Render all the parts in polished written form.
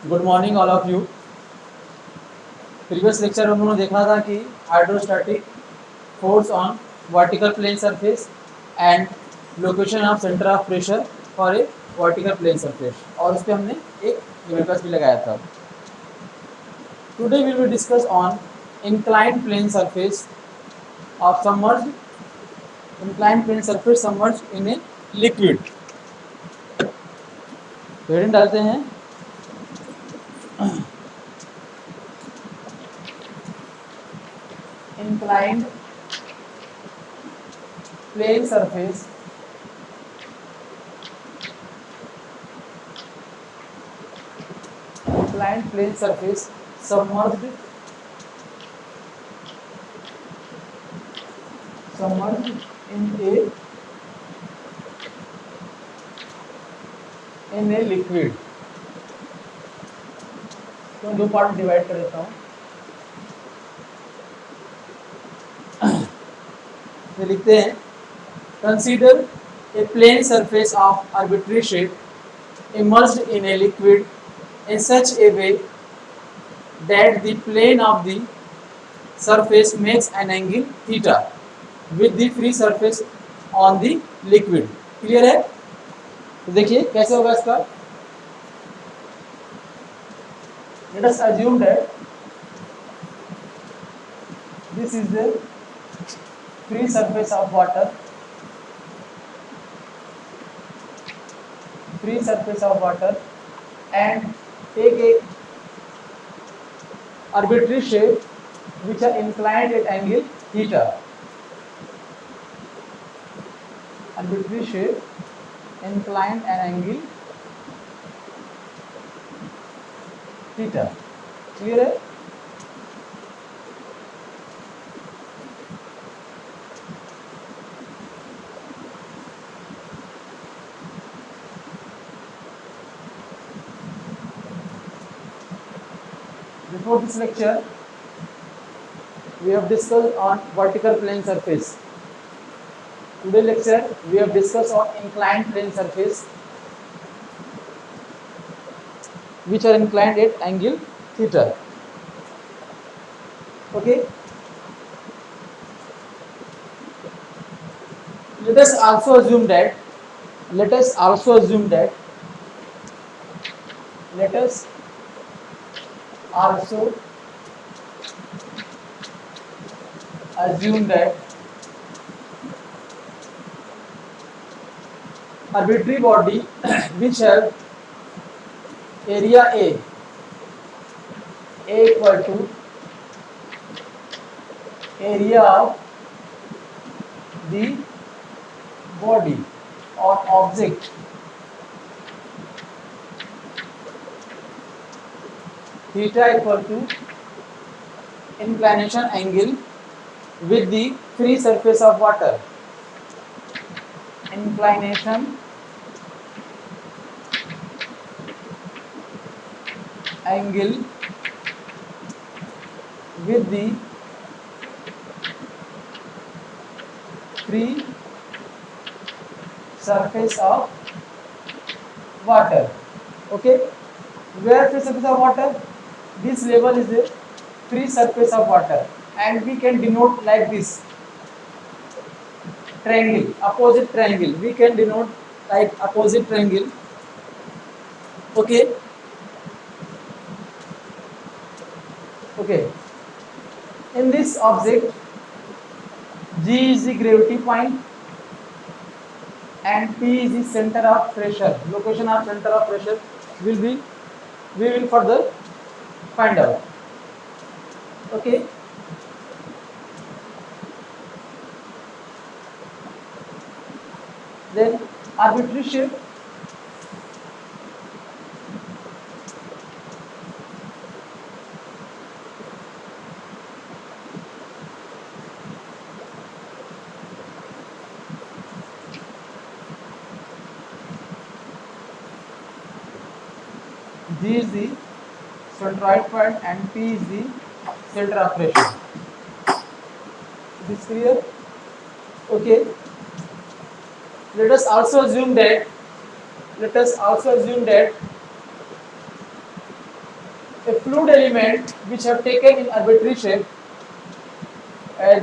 Good morning all of you. Previous lecture हम लोगों ने देखा था कि hydrostatic force on vertical plane surface and location of centre of pressure for a vertical plane surface, और उस पर हमने एक यूनिवर्स भी लगाया था। Today we will discuss on inclined plane surface of submerged inclined plane surface submerged in a liquid. Heading डालते हैं inclined plane surface inclined plane surface submerged in a liquid। तो दो पार्ट डिवाइड कर देता हूँ। तो लिखते हैं consider a plane surface of arbitrary shape immersed in a liquid in such a way that the plane of the surface makes an angle theta with the free surface on the liquid। Clear है? तो देखिए कैसे होगा इसका। Let us assume that this is the free surface of water, and take a arbitrary shape which are inclined at angle theta। Arbitrary shape inclined at angle theta। Clear है? Before this lecture, we have discussed on vertical plane surface. Today lecture, we have discussed on inclined plane surface, which are inclined at angle theta। Okay. Let us also assume that arbitrary body which have area A equal to area of the body or object theta equal to inclination angle with the free surface of water। Inclination angle with the free surface of water। Okay, where free surface of water? This level is the free surface of water, and we can denote like this triangle, opposite triangle. We can denote like opposite triangle। Okay. Okay. In this object, G is the gravity point and P is the center of pressure. Location of center of pressure we will further find out। Okay. Then arbitrary shape, G is the centroid point and P is the center of pressure। This clear? Okay. Let us also assume that a fluid element which have taken in arbitrary shape,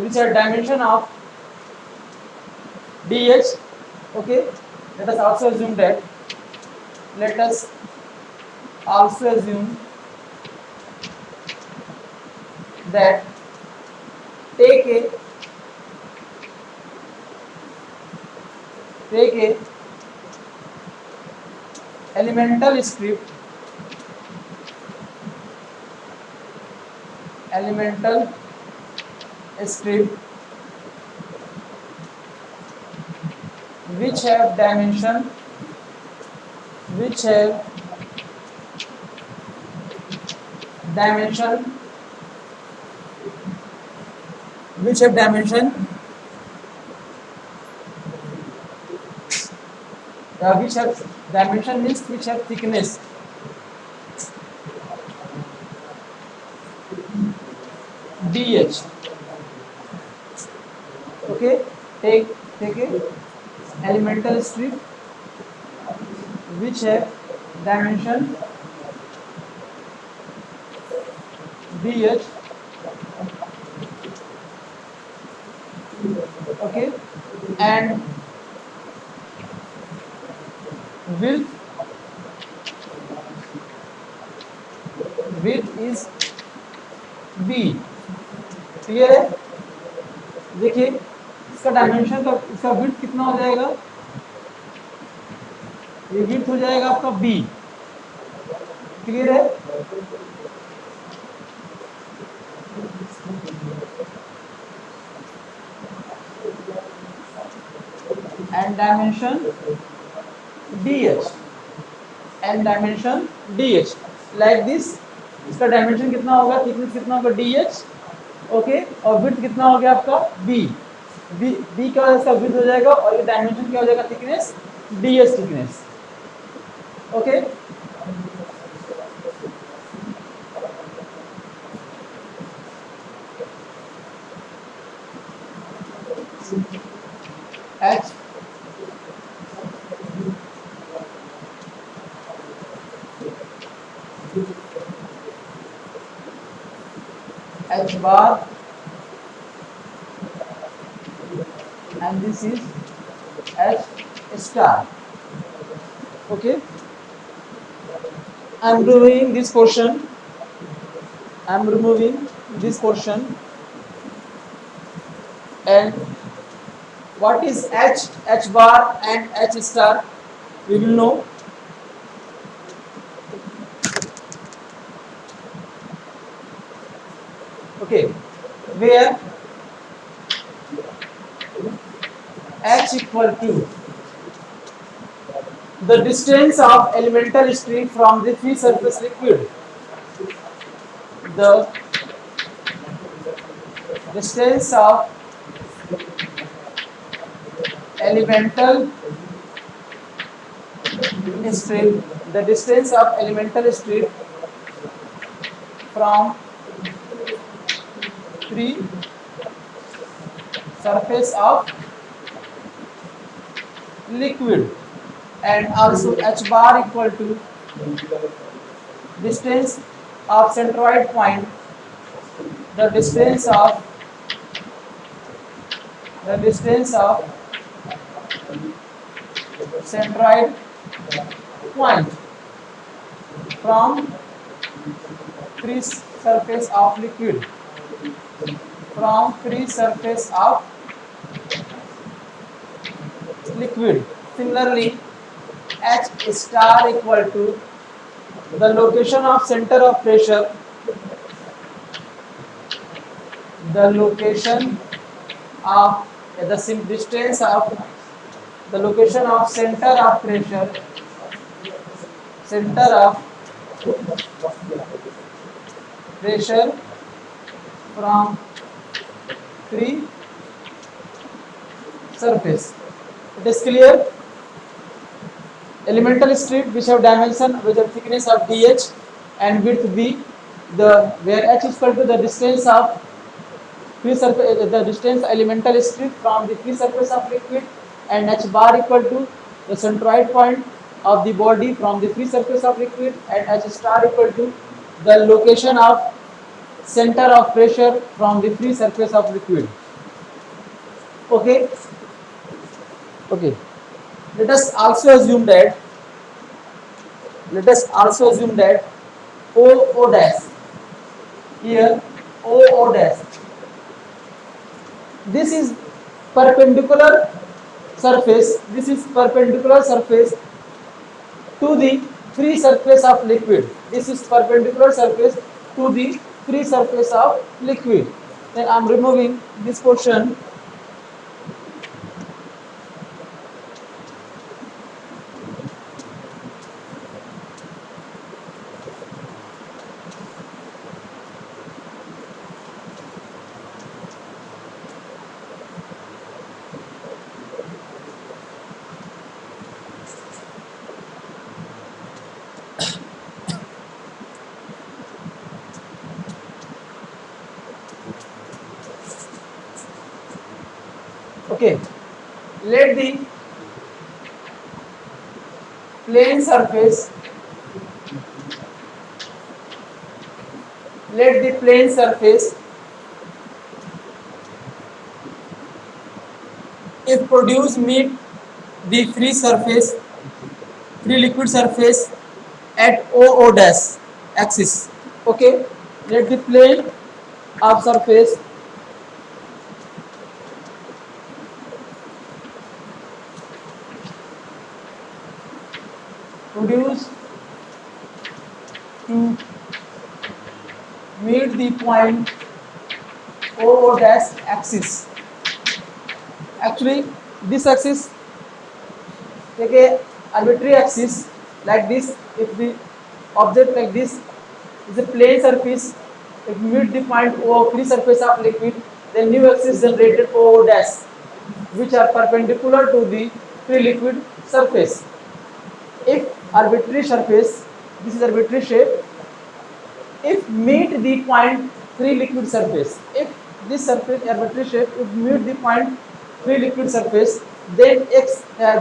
which are dimension of dh. Okay, let us also assume that let us also assume that take a elemental strip which have dimension which have dimension which have dimension which have dimension means which have thickness dh. Okay, take a elemental strip which have dimension dh. Okay, and width is b. Clear है? देखिए इसका dimension का इसका width कितना हो जाएगा, ये width हो जाएगा आपका b. क्लियर है? And dimension dh like this. इसका डायमेंशन कितना होगा, थिकनेस कितना होगा dh. ओके, और विड्थ कितना हो गया आपका b. b का इसका विड्थ हो जाएगा और ये डायमेंशन क्या हो जाएगा, thickness dh thickness. Okay, h bar and this is h star. Okay, I am removing this portion. And what is h bar and h star, we will know. Okay, where h equal to the distance of elemental strip from the free surface liquid. The distance of elemental strip from free surface of liquid, and also h bar equal to distance of centroid point, the distance of centroid point from free surface of liquid, Similarly, h star equal to the location of center of pressure, the location of distance of the location of center of pressure, from free surface. It is clear? Elemental strip which have dimension with a thickness of dh and width b, where h is equal to the distance of free surface, the distance elemental strip from the free surface of liquid, and h bar equal to the centroid point of the body from the free surface of liquid, and h star equal to the location of center of pressure from the free surface of liquid. Okay. Okay. Let us also assume that O dash here, O dash, this is perpendicular surface, to the free surface of liquid. This is perpendicular surface to the free surface of liquid. Then I am removing this portion. Okay, let the plane surface if produced meet the free liquid surface at O dash axis. Okay, let the plane of surface produced to meet the point O dash axis. Actually, this axis, take a arbitrary axis like this. If the object like this is a plane surface, if meet the point O free surface of liquid, then new axis generated O dash, which are perpendicular to the free liquid surface. If arbitrary surface, this is arbitrary shape, if meet the point free liquid surface, if this surface arbitrary shape, if meet the point free liquid surface, then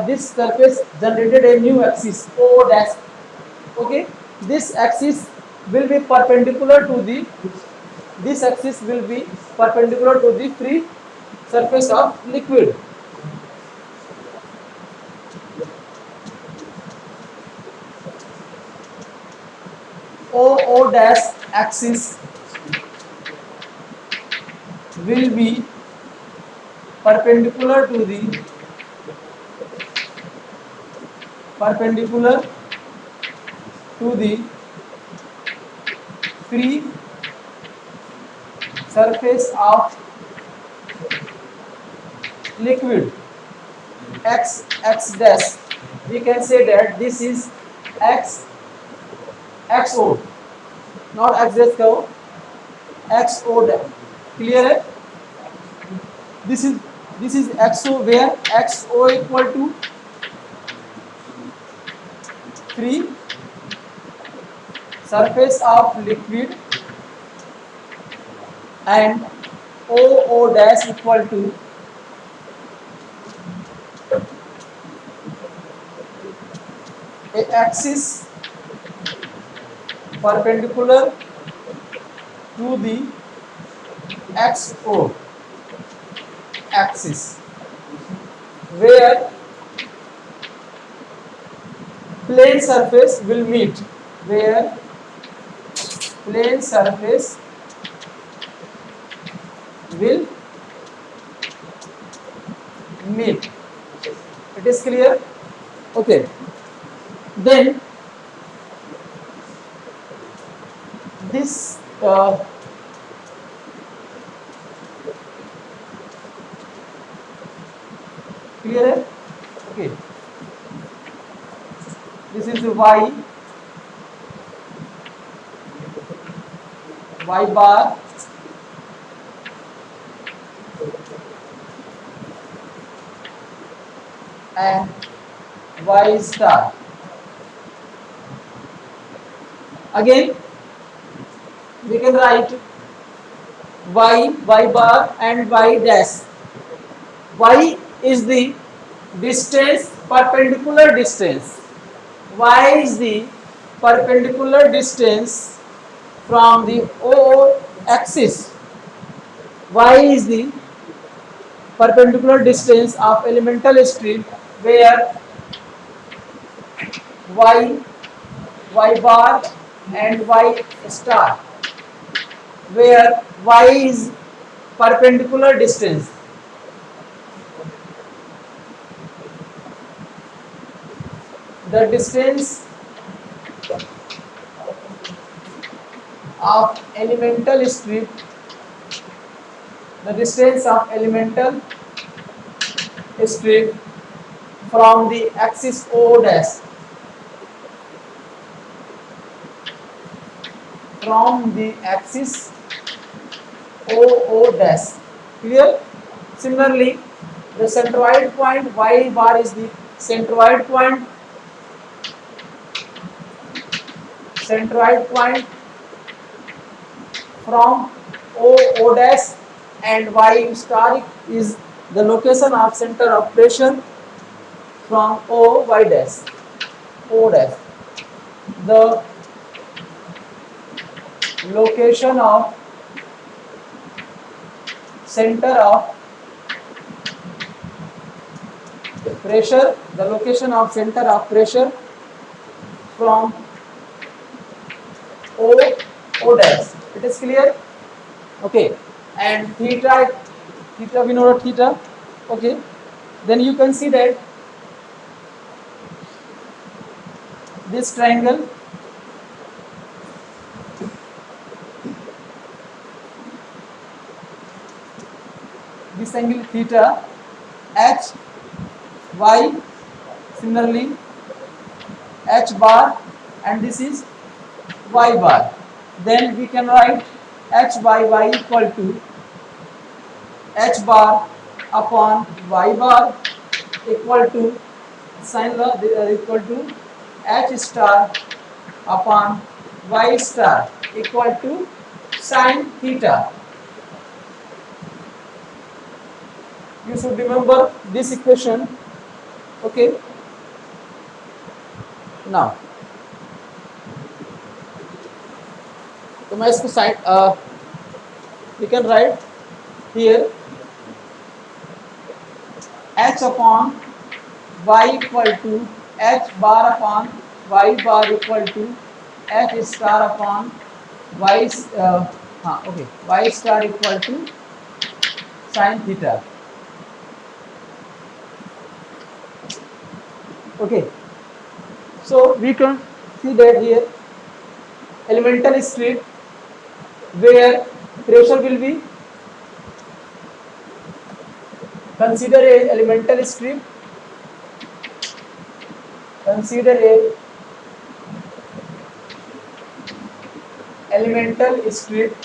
this surface generated a new axis O dash. Okay, this axis will be perpendicular to the free surface of liquid. O dash axis will be perpendicular to the free surface of liquid. X dash, we can say that this is XO, not X dash curve, XO dash. Clear है? This is XO, where XO equal to free surface of liquid and O dash equal to a axis perpendicular to the XO axis, where plane surface will meet, It is clear? Okay. Then this clear? Okay. This is Y bar and Y star. Again, we can write Y bar and Y dash. Y is the distance, perpendicular distance. Y is the perpendicular distance from the O axis. Y is the perpendicular distance of elemental strip where y, y bar and y star, where y is perpendicular distance. The distance of elemental strip, the distance of elemental strip from the axis O dash, from the axis O dash. Clear? Similarly, the centroid point y bar is the centroid point from O dash, and y star is the location of center of pressure from O dash. The location of center of pressure, the location of center of pressure from O dash. It is clear? Okay. And theta we know what theta. Okay. Then you can see that this triangle this angle theta, h, y, similarly h bar, and this is y bar. Then we can write h by y equal to h bar upon y bar equal to sin equal to h star upon y star equal to sin theta. You should remember this equation. Okay. Now, तो मैं इसको side we can write here h upon y equal to h bar upon y bar equal to h star upon y y star equal to sin theta. Okay, so we can see that here elemental strip where pressure will be, consider a elemental strip, consider a elemental strip,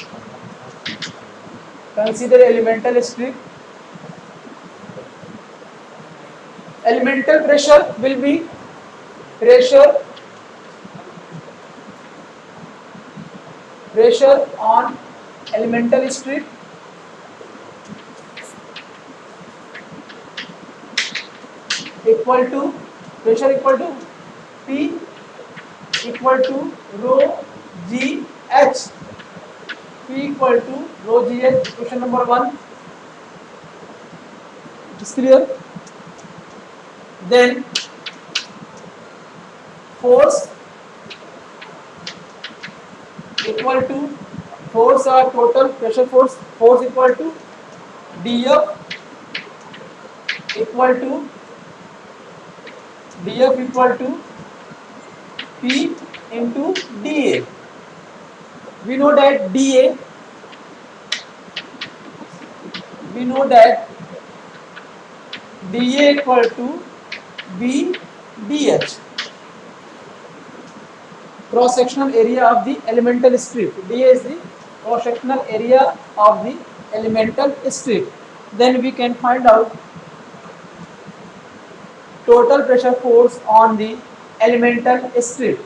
consider elemental strip. Elemental pressure will be pressure on elemental strip equal to pressure equal to P equal to rho g h. P equal to rho g h. Question number 1 is clear. Then force equal to force or total pressure force equal to df equal to P into dA. We know that dA equal to B dH, cross sectional area of the elemental strip. dA is the cross sectional area of the elemental strip. Then we can find out total pressure force on the elemental strip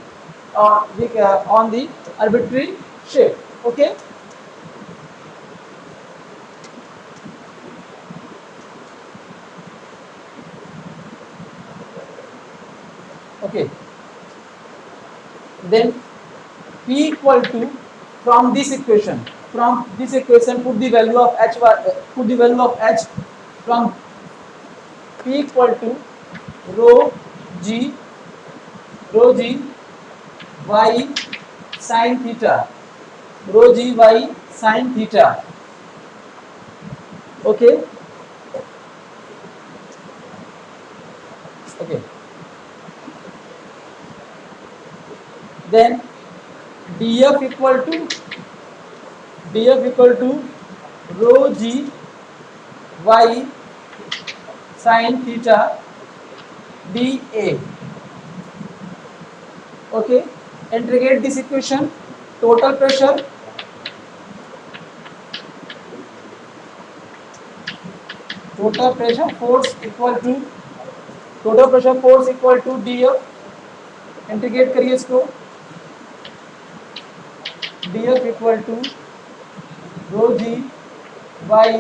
on the arbitrary shape. Okay. Okay. Then P equal to from this equation, put the value of h, from P equal to rho g y sin theta, rho g y sin theta. Okay. Okay. Then df equal to rho g y sin theta dA. Okay, integrate this equation. Total pressure force equal to df. Integrate करिए इसको. df equal to rho g y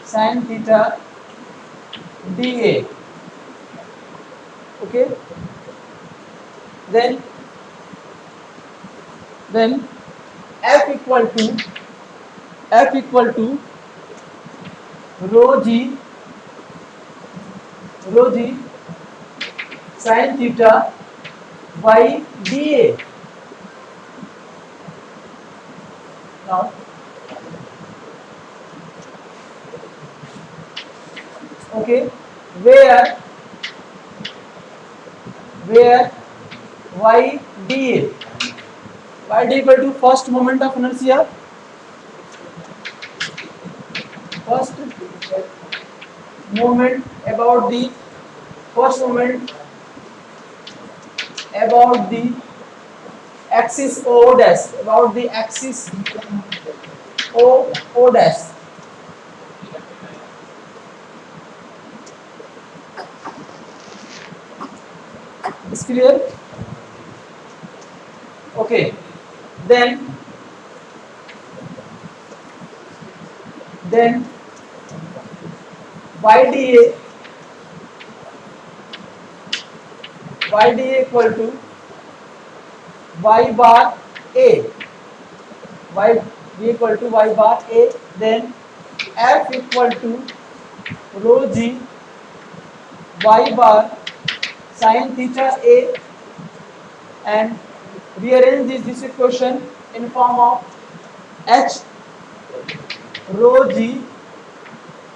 sin theta dA. Okay, then f equal to rho g sin theta by dA. Now okay, where y dA equal to first moment of inertia, about the axis O dash, O dash. Is clear? Okay, then YDA equal to y bar A, then F equal to rho g y bar sin theta A, and rearrange this equation in form of h rho g,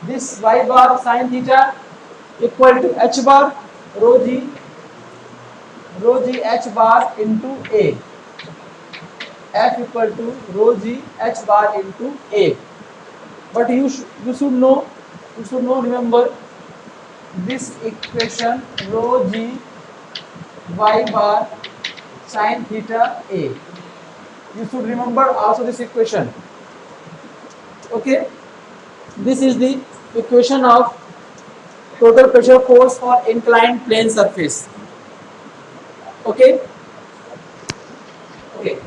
this y bar sin theta equal to h bar rho g h bar into A. F equal to rho g h bar into A. But you should know, remember this equation, rho g y bar sin theta A. You should remember also this equation. Okay, this is the equation of total pressure force for inclined plane surface. Okay. Okay.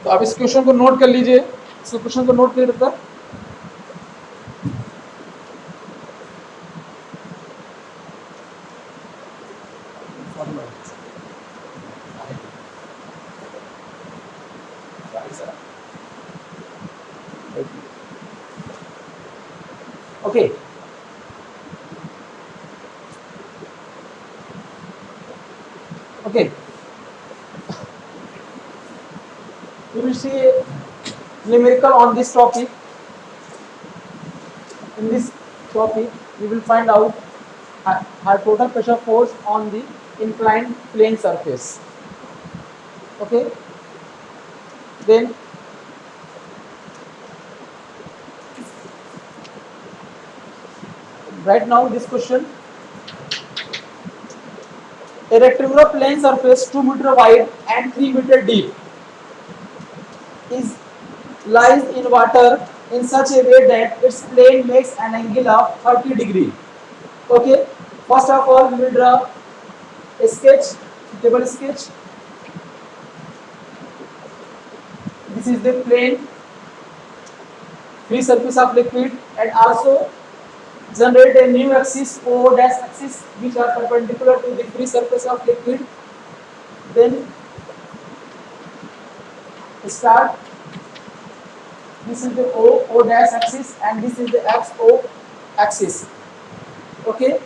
तो आप इस question को note कर लीजिए, कर okay. Okay, we will see a numerical on this topic. In this topic we will find out our total pressure force on the inclined plane surface. Okay, then right now this question: a rectangular plane surface 2 meter wide and 3 meter deep lies in water in such a way that its plane makes an angle of 30 degree. Okay, first of all we will draw a table sketch. This is the plane, free surface of liquid, and also Generate a new axis O dash axis which are perpendicular to the free surface of liquid. Then start. This is the O dash axis and this is the XO axis. Okay.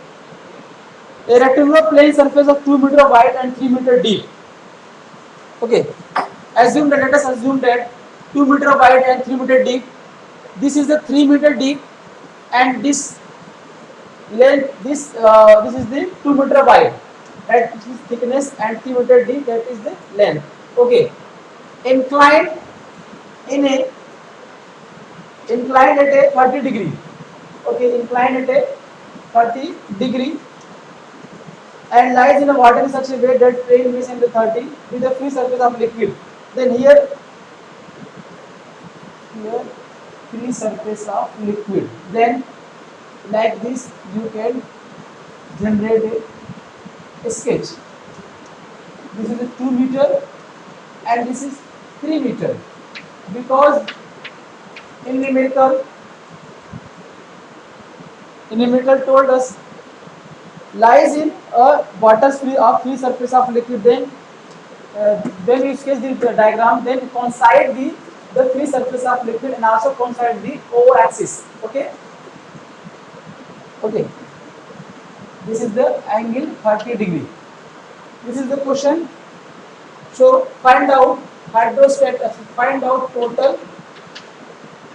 A rectangular plane surface of 2 meter wide and 3 meter deep. Okay. Let us assume that 2 meter wide and 3 meter deep. This is the 3 meter deep and this length, this is the 2 meter wide. That is thickness and 3 meter deep. That is the length. Okay. Inclined in a inclined at a 30 degree. Okay. Inclined at a 30 degree and lies in a water in such a way that plane is in the 30 with the free surface of liquid. Then here free surface of liquid. Then like this you can generate a sketch. This is a 2 meter and this is 3 meter because in numerical told us lies in a water free surface of liquid. Then you sketch the diagram, then coincide the free surface of liquid and also coincide the O axis. Okay. Okay. This is the angle 30 degree. This is the question. So find out hydrostatic, find out total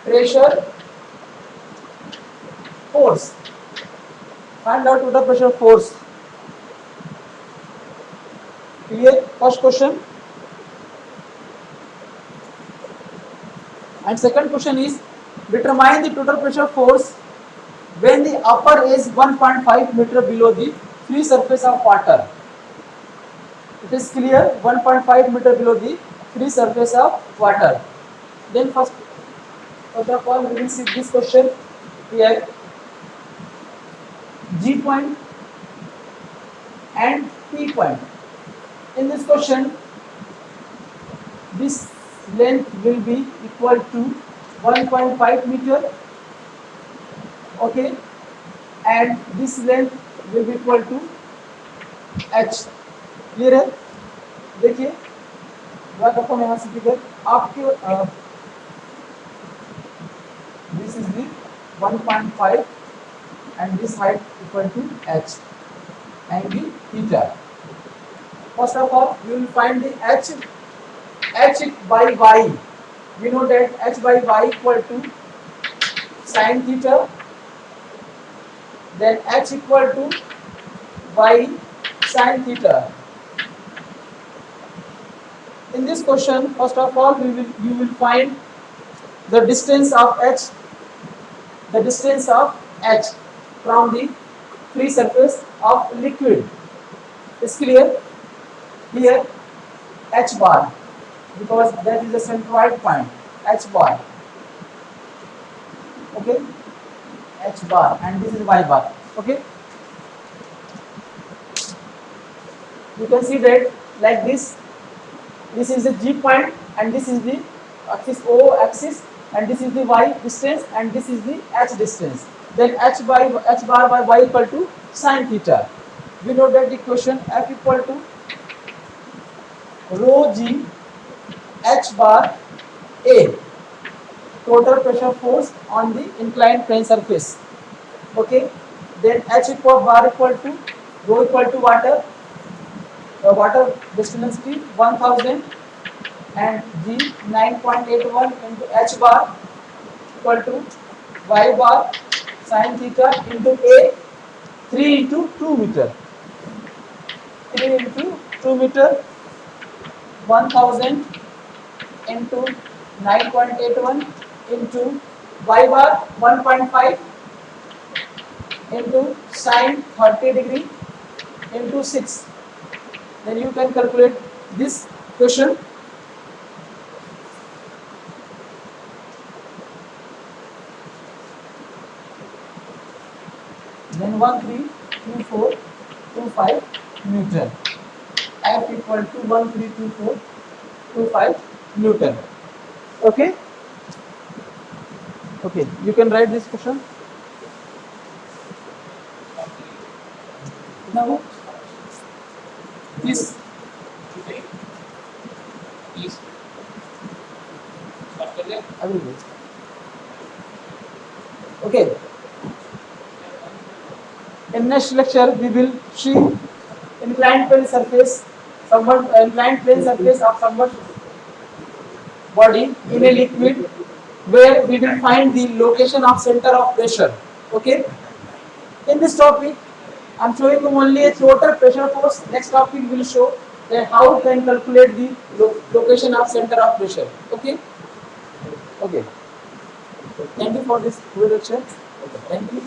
pressure force. Find out total pressure force. Clear? First question. And second question is determine the total pressure force when the upper is 1.5 meter below the free surface of water. It is clear, 1.5 meter below the free surface of water. Then first of all we will see this question here. G point and P point. In this question, this length will be equal to 1.5 meter. Okay, and this length will be equal to h. Clear है? देखिए draw करता हूँ यहाँ से figure आपके this is the 1.5 and this height equal to h angle theta. First of all, we will find the h by y. We know that h by y equal to sin theta. Then h equal to y sin theta. In this question, first of all, you will find the distance of h from the free surface of liquid. Is clear? Here h bar, because that is the centroid point, h bar. Okay, h bar, and this is y bar. Okay, you can see that like this. This is the G point and this is the axis O axis and this is the y distance and this is the h distance. Then h bar by y equal to sin theta. We know that the equation F equal to rho G h bar A, total pressure force on the inclined plane surface. Okay, then h bar equal to rho equal to water. Water distance T 1000 and G 9.81 into h bar equal to y bar sin theta into A 3 into 2 meter. 3 into 2 meter 1000 into 9.81 into y bar 1.5 into sin 30 degree into 6. Then you can calculate this question. Then 132425 Newton. F equal to 132425 Newton. Okay. Okay, you can write this question. Now, this I will wait. Okay. In next lecture, we will see inclined plane surface, somewhat inclined plane surface of somewhat body in a liquid, where we will find the location of center of pressure. Okay. In this topic, I am showing you only a total pressure force. Next topic will show that how we can calculate the location of center of pressure. Okay. Okay. Thank you for this lecture. Okay. Thank you.